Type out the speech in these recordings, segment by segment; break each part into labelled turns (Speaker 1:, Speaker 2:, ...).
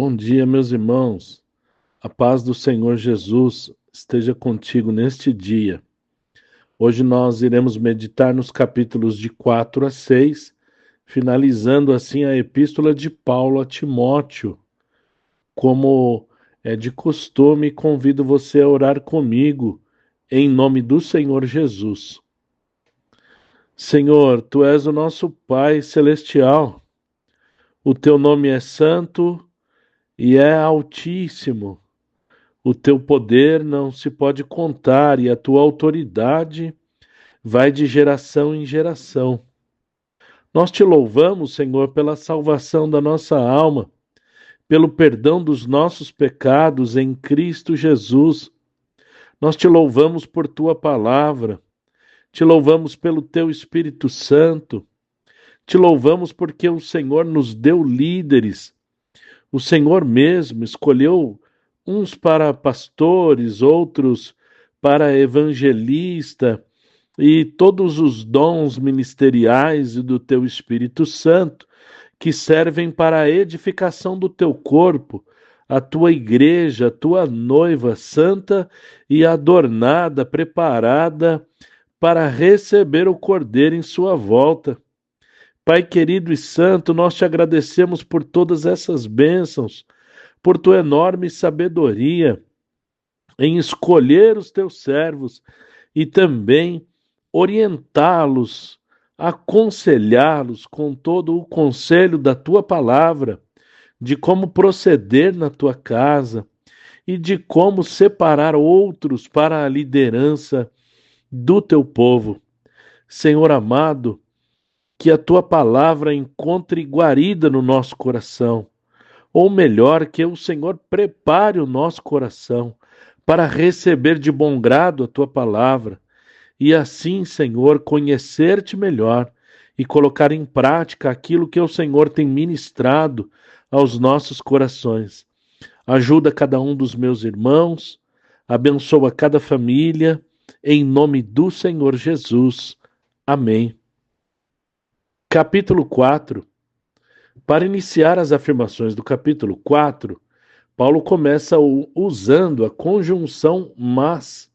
Speaker 1: bom dia, meus irmãos. A paz do Senhor Jesus esteja contigo neste dia. Hoje nós iremos meditar nos capítulos de 4 a 6, finalizando assim a epístola de Paulo a Timóteo. Como é de costume, convido você a orar comigo, em nome do Senhor Jesus. Senhor, Tu és o nosso Pai celestial. O Teu nome é santo e é altíssimo. O teu poder não se pode contar e a tua autoridade vai de geração em geração. Nós te louvamos, Senhor, pela salvação da nossa alma, pelo perdão dos nossos pecados em Cristo Jesus. Nós te louvamos por tua palavra, te louvamos pelo teu Espírito Santo, te louvamos porque o Senhor nos deu líderes. O Senhor mesmo escolheu uns para pastores, outros para evangelista, e todos os dons ministeriais e do teu Espírito Santo, que servem para a edificação do teu corpo, a tua igreja, a tua noiva santa e adornada, preparada para receber o Cordeiro em sua volta. Pai querido e santo, nós te agradecemos por todas essas bênçãos, por tua enorme sabedoria em escolher os teus servos e também orientá-los, aconselhá-los com todo o conselho da tua palavra, de como proceder na tua casa e de como separar outros para a liderança do teu povo. Senhor amado, que a tua palavra encontre guarida no nosso coração, ou melhor, que o Senhor prepare o nosso coração para receber de bom grado a tua palavra, e assim, Senhor, conhecer-te melhor e colocar em prática aquilo que o Senhor tem ministrado aos nossos corações. Ajuda cada um dos meus irmãos, abençoa cada família, em nome do Senhor Jesus. Amém. Capítulo 4. Para iniciar as afirmações do capítulo 4, Paulo começa usando a conjunção mas,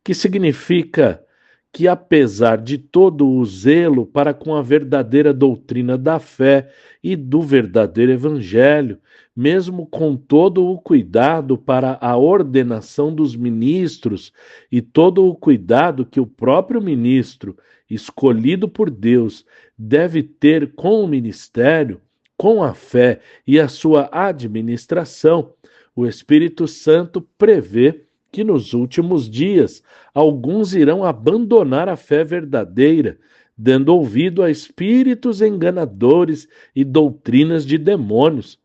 Speaker 1: que significa que apesar de todo o zelo para com a verdadeira doutrina da fé e do verdadeiro evangelho, mesmo com todo o cuidado para a ordenação dos ministros e todo o cuidado que o próprio ministro, escolhido por Deus, deve ter com o ministério, com a fé e a sua administração, o Espírito Santo prevê que nos últimos dias alguns irão abandonar a fé verdadeira, dando ouvido a espíritos enganadores e doutrinas de demônios.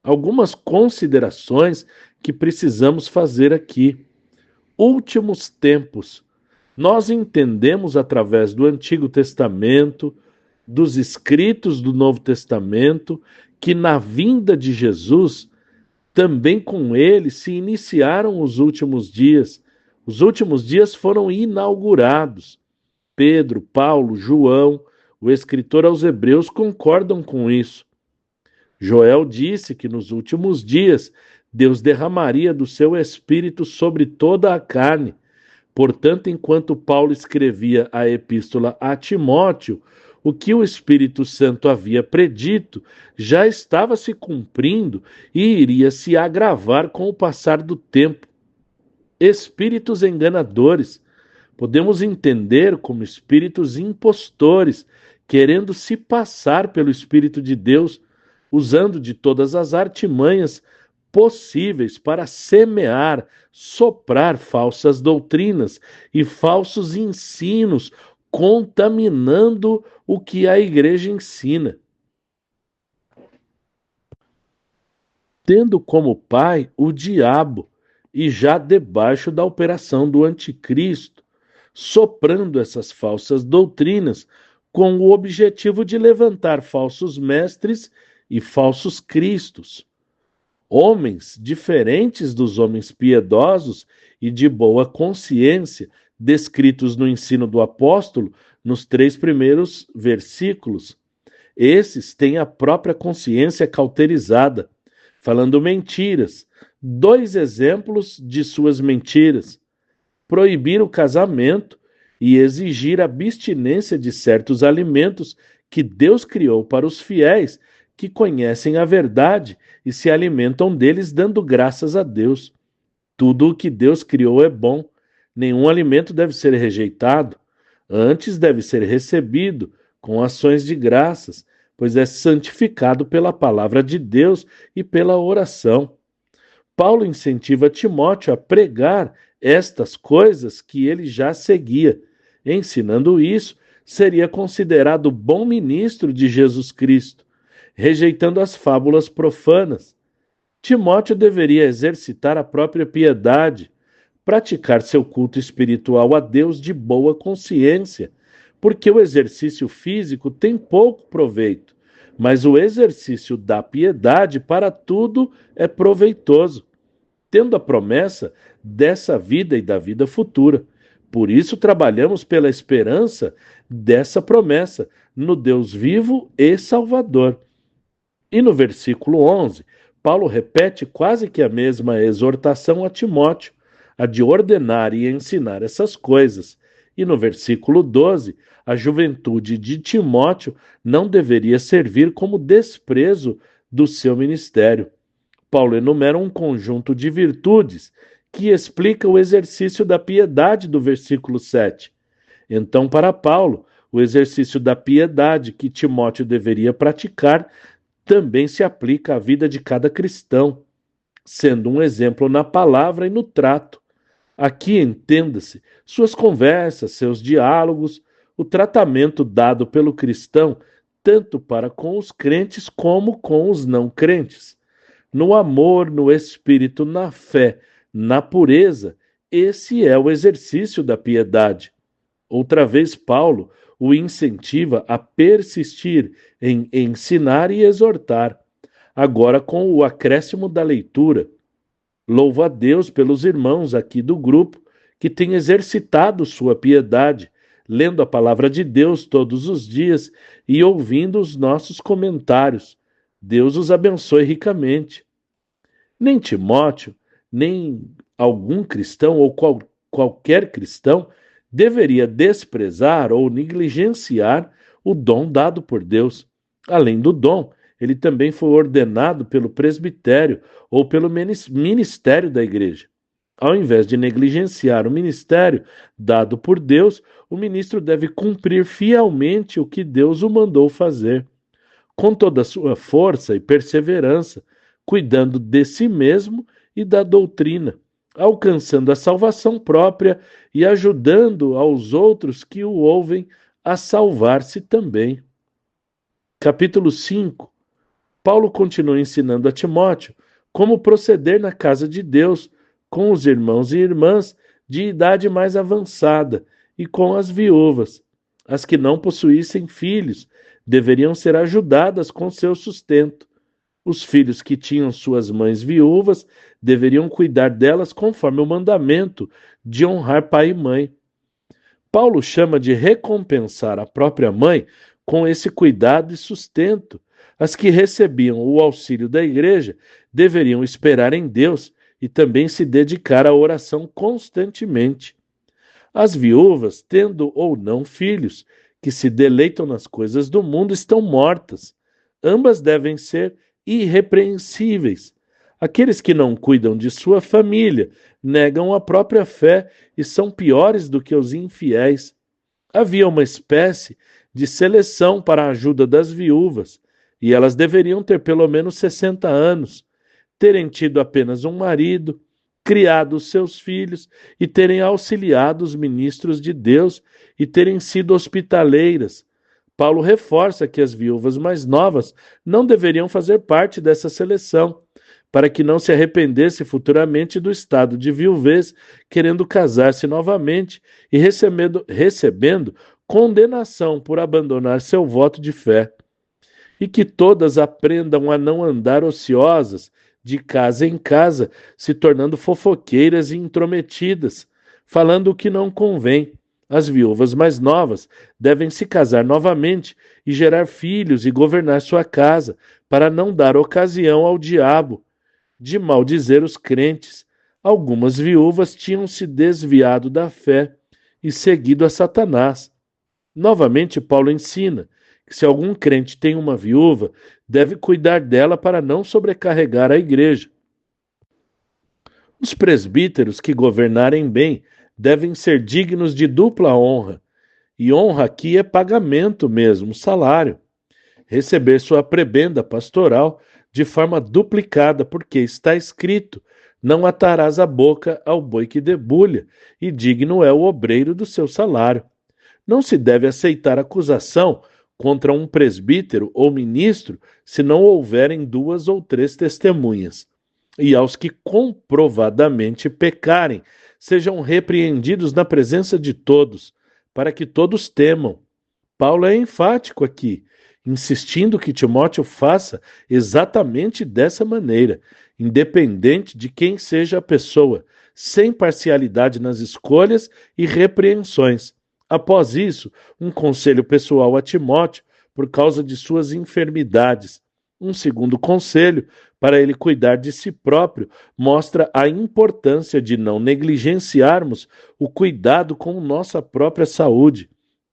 Speaker 1: Algumas considerações que precisamos fazer aqui. Últimos tempos. Nós entendemos através do Antigo Testamento, dos escritos do Novo Testamento, que na vinda de Jesus, também com ele se iniciaram os últimos dias. Os últimos dias foram inaugurados. Pedro, Paulo, João, o escritor aos Hebreus concordam com isso. Joel disse que nos últimos dias Deus derramaria do seu Espírito sobre toda a carne. Portanto, enquanto Paulo escrevia a epístola a Timóteo, o que o Espírito Santo havia predito já estava se cumprindo e iria se agravar com o passar do tempo. Espíritos enganadores podemos entender como espíritos impostores, querendo se passar pelo Espírito de Deus, usando de todas as artimanhas possíveis para semear, soprar falsas doutrinas e falsos ensinos, contaminando o que a igreja ensina. Tendo como pai o diabo e já debaixo da operação do anticristo, soprando essas falsas doutrinas com o objetivo de levantar falsos mestres e falsos cristos. Homens diferentes dos homens piedosos e de boa consciência, descritos no ensino do apóstolo, nos 3 primeiros versículos. Esses têm a própria consciência cauterizada, falando mentiras. Dois exemplos de suas mentiras: proibir o casamento e exigir a abstinência de certos alimentos que Deus criou para os fiéis que conhecem a verdade e se alimentam deles dando graças a Deus. Tudo o que Deus criou é bom. Nenhum alimento deve ser rejeitado. Antes deve ser recebido com ações de graças, pois é santificado pela palavra de Deus e pela oração. Paulo incentiva Timóteo a pregar estas coisas que ele já seguia. Ensinando isso, seria considerado bom ministro de Jesus Cristo, rejeitando as fábulas profanas. Timóteo deveria exercitar a própria piedade, praticar seu culto espiritual a Deus de boa consciência, porque o exercício físico tem pouco proveito, mas o exercício da piedade para tudo é proveitoso, tendo a promessa dessa vida e da vida futura. Por isso trabalhamos pela esperança dessa promessa no Deus vivo e Salvador. E no versículo 11, Paulo repete quase que a mesma exortação a Timóteo, a de ordenar e ensinar essas coisas. E no versículo 12, a juventude de Timóteo não deveria servir como desprezo do seu ministério. Paulo enumera um conjunto de virtudes que explica o exercício da piedade do versículo 7. Então, para Paulo, o exercício da piedade que Timóteo deveria praticar também se aplica à vida de cada cristão, sendo um exemplo na palavra e no trato. Aqui entenda-se suas conversas, seus diálogos, o tratamento dado pelo cristão, tanto para com os crentes como com os não crentes. No amor, no espírito, na fé, na pureza, esse é o exercício da piedade. Outra vez, Paulo o incentiva a persistir em ensinar e exortar, agora com o acréscimo da leitura. Louvo a Deus pelos irmãos aqui do grupo que têm exercitado sua piedade, lendo a palavra de Deus todos os dias e ouvindo os nossos comentários. Deus os abençoe ricamente. Nem Timóteo, nem algum cristão ou qualquer cristão deveria desprezar ou negligenciar o dom dado por Deus. Além do dom, ele também foi ordenado pelo presbitério ou pelo ministério da igreja. Ao invés de negligenciar o ministério dado por Deus, o ministro deve cumprir fielmente o que Deus o mandou fazer, com toda a sua força e perseverança, cuidando de si mesmo e da doutrina, alcançando a salvação própria e ajudando aos outros que o ouvem a salvar-se também. Capítulo 5. Paulo continua ensinando a Timóteo como proceder na casa de Deus com os irmãos e irmãs de idade mais avançada e com as viúvas. As que não possuíssem filhos deveriam ser ajudadas com seu sustento. Os filhos que tinham suas mães viúvas deveriam cuidar delas conforme o mandamento de honrar pai e mãe. Paulo chama de recompensar a própria mãe com esse cuidado e sustento. As que recebiam o auxílio da igreja deveriam esperar em Deus e também se dedicar à oração constantemente. As viúvas, tendo ou não filhos, que se deleitam nas coisas do mundo, estão mortas. Ambas devem ser irrepreensíveis. Aqueles que não cuidam de sua família negam a própria fé e são piores do que os infiéis. Havia uma espécie de seleção para a ajuda das viúvas, e elas deveriam ter pelo menos 60 anos, terem tido apenas um marido, criado os seus filhos e terem auxiliado os ministros de Deus e terem sido hospitaleiras. Paulo reforça que as viúvas mais novas não deveriam fazer parte dessa seleção, para que não se arrependesse futuramente do estado de viuvez, querendo casar-se novamente e recebendo condenação por abandonar seu voto de fé. E que todas aprendam a não andar ociosas, de casa em casa, se tornando fofoqueiras e intrometidas, falando o que não convém. As viúvas mais novas devem se casar novamente e gerar filhos e governar sua casa, para não dar ocasião ao diabo. de maldizer os crentes. Algumas viúvas tinham se desviado da fé e seguido a Satanás. Novamente, Paulo ensina que se algum crente tem uma viúva, deve cuidar dela para não sobrecarregar a igreja. Os presbíteros que governarem bem devem ser dignos de dupla honra, e honra aqui é pagamento mesmo, salário. Receber sua prebenda pastoral de forma duplicada, porque está escrito: não atarás a boca ao boi que debulha, e digno é o obreiro do seu salário. Não se deve aceitar acusação contra um presbítero ou ministro se não houverem 2 ou 3 testemunhas. E aos que comprovadamente pecarem, sejam repreendidos na presença de todos, para que todos temam. Paulo é enfático aqui, insistindo que Timóteo faça exatamente dessa maneira, independente de quem seja a pessoa, sem parcialidade nas escolhas e repreensões. Após isso, um conselho pessoal a Timóteo por causa de suas enfermidades. Um segundo conselho para ele cuidar de si próprio mostra a importância de não negligenciarmos o cuidado com nossa própria saúde.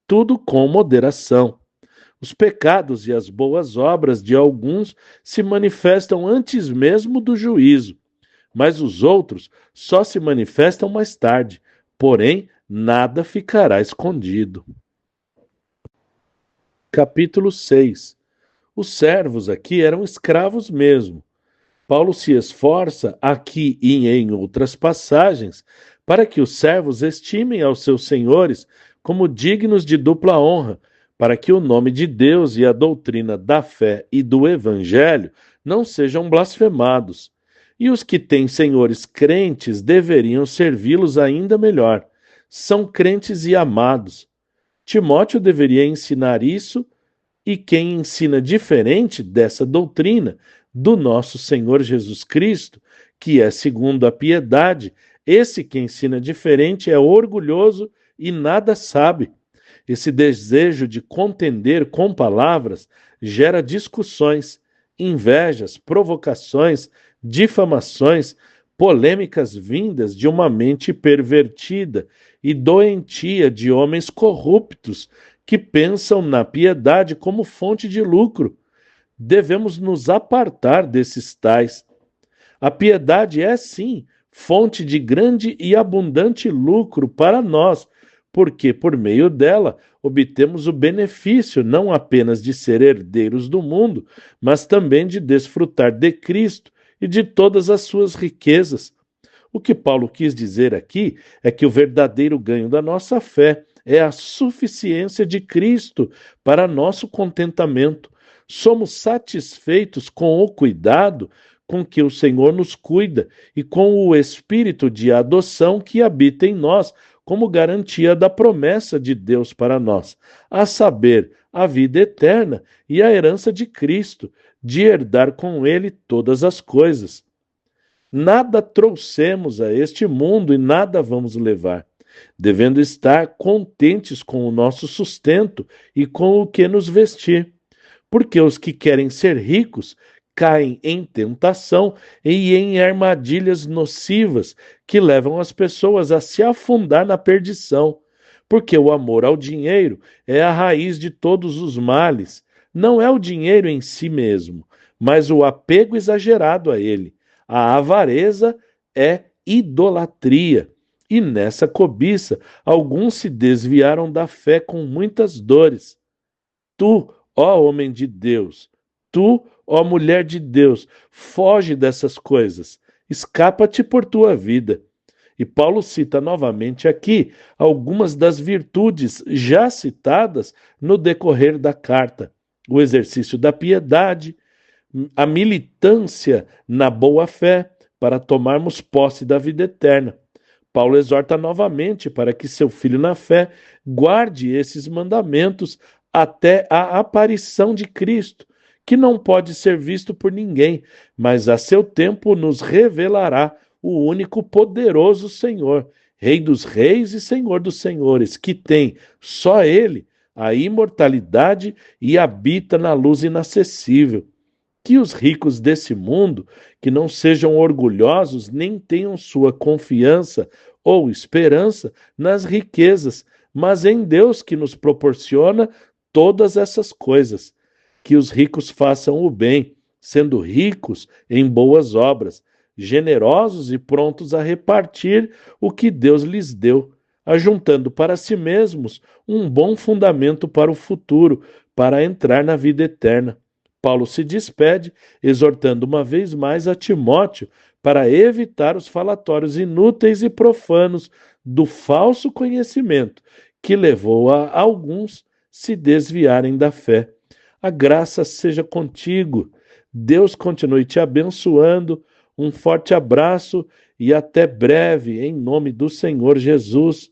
Speaker 1: Tudo com moderação. Os pecados e as boas obras de alguns se manifestam antes mesmo do juízo, mas os outros só se manifestam mais tarde. Porém, nada ficará escondido. Capítulo 6. Os servos aqui eram escravos mesmo. Paulo se esforça aqui e em outras passagens para que os servos estimem aos seus senhores como dignos de dupla honra, para que o nome de Deus e a doutrina da fé e do evangelho não sejam blasfemados. E os que têm senhores crentes deveriam servi-los ainda melhor. São crentes e amados. Timóteo deveria ensinar isso, e quem ensina diferente dessa doutrina do nosso Senhor Jesus Cristo, que é segundo a piedade, esse que ensina diferente é orgulhoso e nada sabe. Esse desejo de contender com palavras gera discussões, invejas, provocações, difamações, polêmicas vindas de uma mente pervertida e doentia de homens corruptos que pensam na piedade como fonte de lucro. Devemos nos apartar desses tais. A piedade é, sim, fonte de grande e abundante lucro para nós, porque por meio dela obtemos o benefício não apenas de ser herdeiros do mundo, mas também de desfrutar de Cristo e de todas as suas riquezas. O que Paulo quis dizer aqui é que o verdadeiro ganho da nossa fé é a suficiência de Cristo para nosso contentamento. Somos satisfeitos com o cuidado com que o Senhor nos cuida e com o espírito de adoção que habita em nós, como garantia da promessa de Deus para nós, a saber, a vida eterna e a herança de Cristo, de herdar com ele todas as coisas. Nada trouxemos a este mundo e nada vamos levar, devendo estar contentes com o nosso sustento e com o que nos vestir, porque os que querem ser ricos caem em tentação e em armadilhas nocivas que levam as pessoas a se afundar na perdição, porque o amor ao dinheiro é a raiz de todos os males. Não é o dinheiro em si mesmo, mas o apego exagerado a ele. A avareza é idolatria. E nessa cobiça, alguns se desviaram da fé com muitas dores. Tu, ó homem de Deus, tu, ó mulher de Deus, foge dessas coisas, escapa-te por tua vida. E Paulo cita novamente aqui algumas das virtudes já citadas no decorrer da carta: o exercício da piedade, a militância na boa-fé, para tomarmos posse da vida eterna. Paulo exorta novamente para que seu filho na fé guarde esses mandamentos até a aparição de Cristo, que não pode ser visto por ninguém, mas a seu tempo nos revelará o único poderoso Senhor, Rei dos reis e Senhor dos senhores, que tem, só Ele, a imortalidade e habita na luz inacessível. Que os ricos desse mundo, que não sejam orgulhosos, nem tenham sua confiança ou esperança nas riquezas, mas em Deus que nos proporciona todas essas coisas. Que os ricos façam o bem, sendo ricos em boas obras, generosos e prontos a repartir o que Deus lhes deu, ajuntando para si mesmos um bom fundamento para o futuro, para entrar na vida eterna. Paulo se despede, exortando uma vez mais a Timóteo para evitar os falatórios inúteis e profanos do falso conhecimento, que levou a alguns se desviarem da fé. A graça seja contigo. Deus continue te abençoando. Um forte abraço e até breve, em nome do Senhor Jesus.